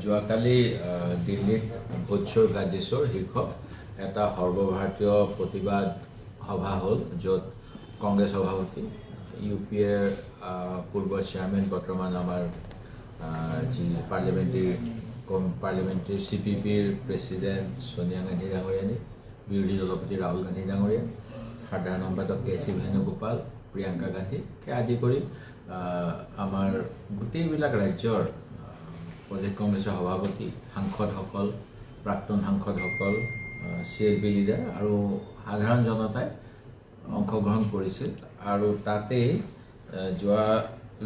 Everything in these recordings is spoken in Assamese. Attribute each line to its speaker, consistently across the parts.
Speaker 1: যোৱাকালি দিল্লীত ভোট চোৰ গাদ্দিছৰ শীৰ্ষক এটা সৰ্বভাৰতীয় প্ৰতিবাদ সভা হ'ল, য'ত কংগ্ৰেছ সভাপতি UPA পূৰ্বৰ চেয়াৰমেন বৰ্তমান আমাৰ যি পাৰ্লিমেণ্টাৰী CPPৰ প্ৰেচিডেণ্ট সোনিয়া গান্ধী ডাঙৰীয়ানী, বিৰোধী দলপতি ৰাহুল গান্ধী ডাঙৰীয়া, সাধাৰণ সম্পাদক KC বেণুগোপাল, প্ৰিয়ংকা গান্ধীকে আদি কৰি আমাৰ গোটেইবিলাক ৰাজ্যৰ প্ৰদেশ কংগ্ৰেছৰ সভাপতি, সাংসদসকল, প্ৰাক্তন সাংসদসকল, CLP লিডাৰ আৰু সাধাৰণ জনতাই অংশগ্ৰহণ কৰিছিল। আৰু তাতেই যোৱা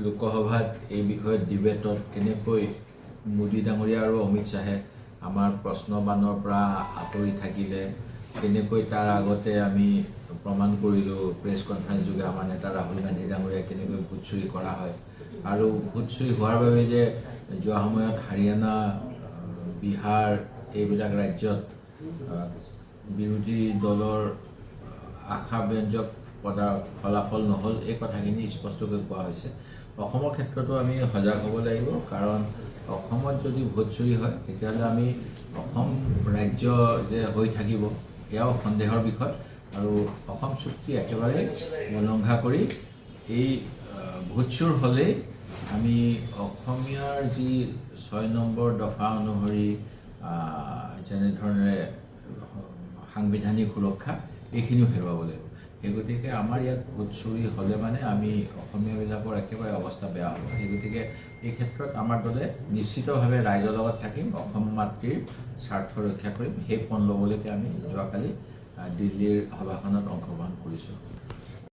Speaker 1: লোকসভাত এই বিষয়ত ডিবেটত কেনেকৈ মোদী ডাঙৰীয়া আৰু অমিত শ্বাহে আমাৰ প্ৰশ্নবাণৰ পৰা আঁতৰি থাকিলে, কেনেকৈ তাৰ আগতে আমি প্ৰমাণ কৰিলোঁ প্ৰেছ কনফাৰেন্স যোগে আমাৰ নেতা ৰাহুল গান্ধী ডাঙৰীয়া কেনেকৈ ভোট চুৰি কৰা হয়, আৰু ভোট চুৰি হোৱাৰ বাবে যে যোৱা সময়ত হাৰিয়ানা, বিহাৰ এইবিলাক ৰাজ্যত বিৰোধী দলৰ আশাব্যঞ্জক ফলাফল নহ'ল, এই কথাখিনি স্পষ্টকৈ কোৱা হৈছে। অসমৰ ক্ষেত্ৰতো আমি সজাগ হ'ব লাগিব, কাৰণ অসমত যদি ভোট চুৰি হয় তেতিয়াহ'লে আমি অসম ৰাজ্য যে হৈ থাকিব এয়াও সন্দেহৰ বিষয়। আৰু অসম চুক্তি একেবাৰে উলংঘা কৰি এই ভোট চুৰ হ'লেই আমি অসমীয়াৰ যি 6 নম্বৰ দফা অনুসৰি যেনেধৰণে সাংবিধানিক সুৰক্ষা এইখিনিও হেৰুৱাব লাগিব। সেই গতিকে আমাৰ ইয়াত ভোট চুৰি হ'লে মানে আমি অসমীয়াবিলাকৰ একেবাৰে অৱস্থা বেয়া হ'ব। সেই গতিকে এই ক্ষেত্ৰত আমাৰ দলে নিশ্চিতভাৱে ৰাইজৰ লগত থাকিম, অসম মাতৃৰ স্বাৰ্থ ৰক্ষা কৰিম। সেই পণ ল'বলৈকে আমি যোৱাকালি দিল্লীৰ সভাখনত অংশগ্ৰহণ কৰিছোঁ।